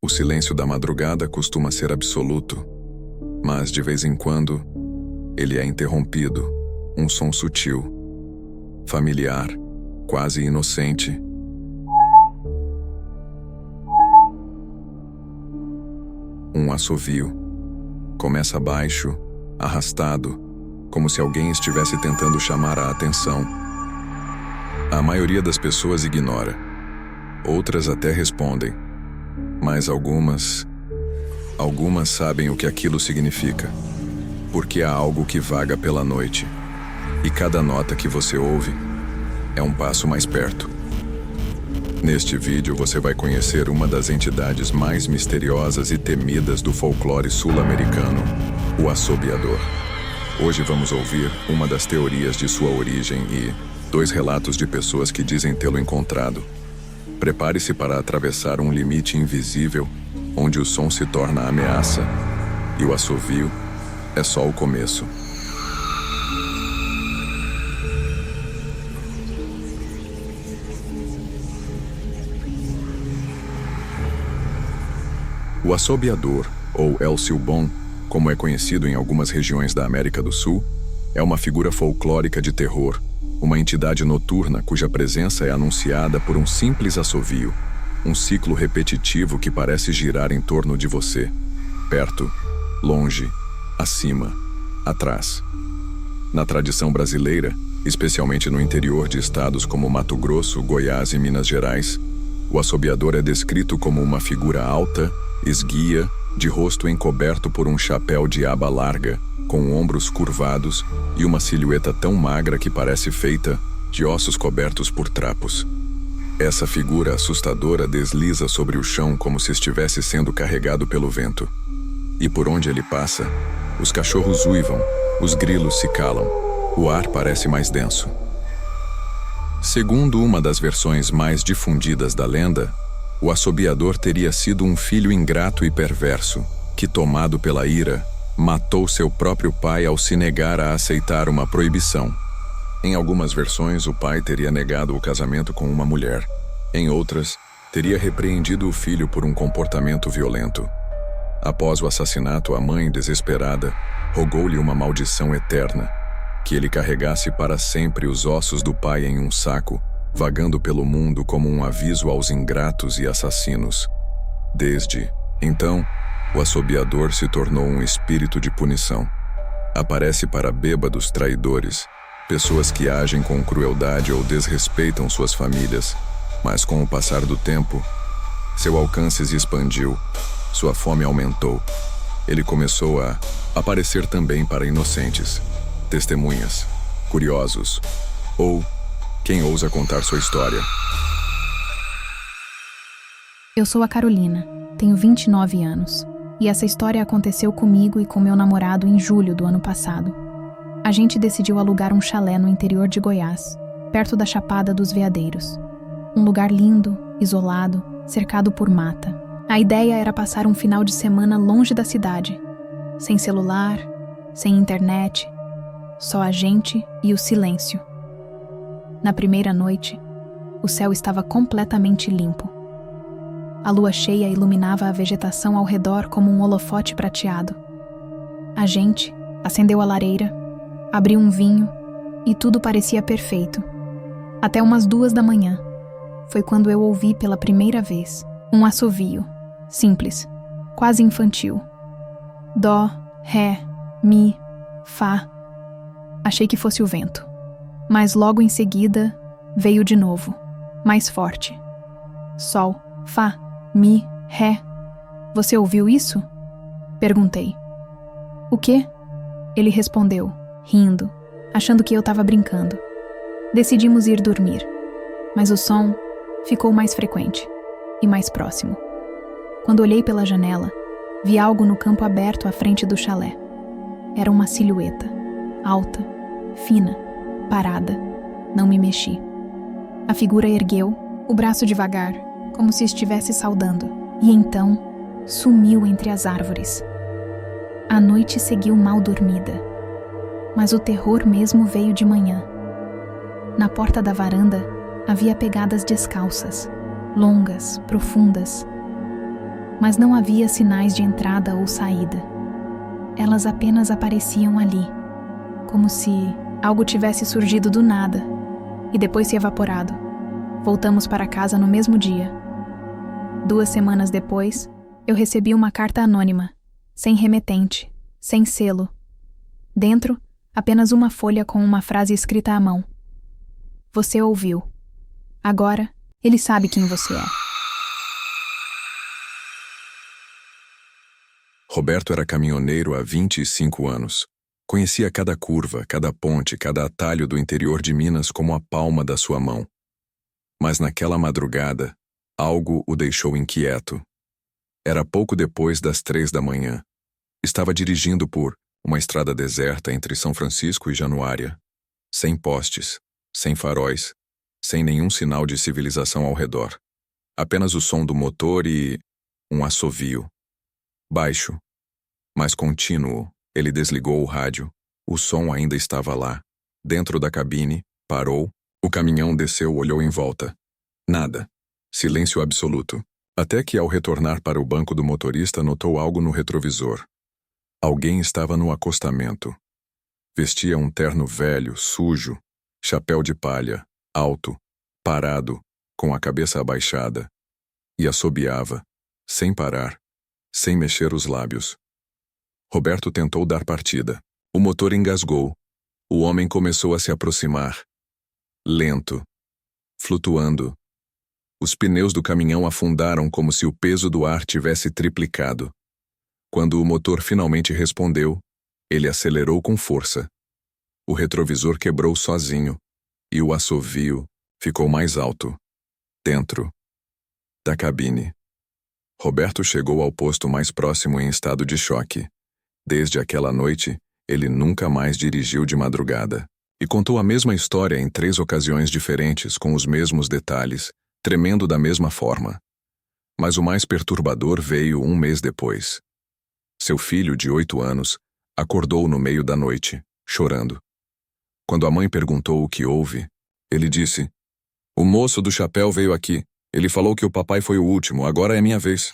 O silêncio da madrugada costuma ser absoluto, mas de vez em quando ele é interrompido. Um som sutil, familiar, quase inocente. Um assovio. Começa baixo, arrastado, como se alguém estivesse tentando chamar a atenção. A maioria das pessoas ignora. Outras até respondem. Mas algumas sabem o que aquilo significa. Porque há algo que vaga pela noite. E cada nota que você ouve é um passo mais perto. Neste vídeo você vai conhecer uma das entidades mais misteriosas e temidas do folclore sul-americano, o assobiador. Hoje vamos ouvir uma das teorias de sua origem e 2 relatos de pessoas que dizem tê-lo encontrado. Prepare-se para atravessar um limite invisível, onde o som se torna ameaça e o assovio é só o começo. O assobiador, ou El Silbón, como é conhecido em algumas regiões da América do Sul, é uma figura folclórica de terror, uma entidade noturna cuja presença é anunciada por um simples assovio, um ciclo repetitivo que parece girar em torno de você, perto, longe, acima, atrás. Na tradição brasileira, especialmente no interior de estados como Mato Grosso, Goiás e Minas Gerais, o assobiador é descrito como uma figura alta, esguia, de rosto encoberto por um chapéu de aba larga, com ombros curvados e uma silhueta tão magra que parece feita de ossos cobertos por trapos. Essa figura assustadora desliza sobre o chão como se estivesse sendo carregado pelo vento. E por onde ele passa, os cachorros uivam, os grilos se calam, o ar parece mais denso. Segundo uma das versões mais difundidas da lenda, o assobiador teria sido um filho ingrato e perverso, que, tomado pela ira, matou seu próprio pai ao se negar a aceitar uma proibição. Em algumas versões, o pai teria negado o casamento com uma mulher. Em outras, teria repreendido o filho por um comportamento violento. Após o assassinato, a mãe, desesperada, rogou-lhe uma maldição eterna, que ele carregasse para sempre os ossos do pai em um saco, vagando pelo mundo como um aviso aos ingratos e assassinos. Desde então, o assobiador se tornou um espírito de punição. Aparece para bêbados traidores, pessoas que agem com crueldade ou desrespeitam suas famílias, mas com o passar do tempo, seu alcance se expandiu, sua fome aumentou. Ele começou a aparecer também para inocentes, testemunhas, curiosos, ou quem ousa contar sua história. Eu sou a Carolina, tenho 29 anos, e essa história aconteceu comigo e com meu namorado em julho do ano passado. A gente decidiu alugar um chalé no interior de Goiás, perto da Chapada dos Veadeiros. Um lugar lindo, isolado, cercado por mata. A ideia era passar um final de semana longe da cidade, sem celular, sem internet, só a gente e o silêncio. Na primeira noite, o céu estava completamente limpo. A lua cheia iluminava a vegetação ao redor como um holofote prateado. A gente acendeu a lareira, abriu um vinho e tudo parecia perfeito. Até umas 2 da manhã. Foi quando eu ouvi pela primeira vez um assovio, simples, quase infantil. Dó, ré, mi, fá. Achei que fosse o vento. Mas logo em seguida, veio de novo, mais forte. Sol, fá, mi, ré. Você ouviu isso? Perguntei. O quê? Ele respondeu, rindo, achando que eu estava brincando. Decidimos ir dormir, mas o som ficou mais frequente e mais próximo. Quando olhei pela janela, vi algo no campo aberto à frente do chalé. Era uma silhueta, alta, fina, parada. Não me mexi. A figura ergueu o braço devagar, como se estivesse saudando, e então sumiu entre as árvores. A noite seguiu mal dormida, mas o terror mesmo veio de manhã. Na porta da varanda havia pegadas descalças, longas, profundas. mas não havia sinais de entrada ou saída. Elas apenas apareciam ali, como se algo tivesse surgido do nada e depois se evaporado. Voltamos para casa no mesmo dia. 2 semanas depois, eu recebi uma carta anônima, sem remetente, sem selo. Dentro, apenas uma folha com uma frase escrita à mão. Você ouviu. Agora, ele sabe quem você é. Roberto era caminhoneiro há 25 anos. Conhecia cada curva, cada ponte, cada atalho do interior de Minas como a palma da sua mão. Mas naquela madrugada, algo o deixou inquieto. Era pouco depois das 3 da manhã. Estava dirigindo por uma estrada deserta entre São Francisco e Januária, sem postes, sem faróis, sem nenhum sinal de civilização ao redor. Apenas o som do motor e um assovio. Baixo, mas contínuo. Ele desligou o rádio. O som ainda estava lá. Dentro da cabine, parou. O caminhão desceu, olhou em volta. Nada. Silêncio absoluto. Até que, ao retornar para o banco do motorista, notou algo no retrovisor. Alguém estava no acostamento. Vestia um terno velho, sujo, chapéu de palha, alto, parado, com a cabeça abaixada. E assobiava, sem parar, sem mexer os lábios. Roberto tentou dar partida. O motor engasgou. O homem começou a se aproximar. Lento. Flutuando. Os pneus do caminhão afundaram como se o peso do ar tivesse triplicado. Quando o motor finalmente respondeu, ele acelerou com força. O retrovisor quebrou sozinho, e o assovio ficou mais alto. Dentro da cabine. Roberto chegou ao posto mais próximo em estado de choque. Desde aquela noite, ele nunca mais dirigiu de madrugada. E contou a mesma história em 3 ocasiões diferentes, com os mesmos detalhes, tremendo da mesma forma. Mas o mais perturbador veio 1 mês depois. Seu filho, de 8 anos, acordou no meio da noite, chorando. Quando a mãe perguntou o que houve, ele disse: "O moço do chapéu veio aqui. Ele falou que o papai foi o último, agora é minha vez."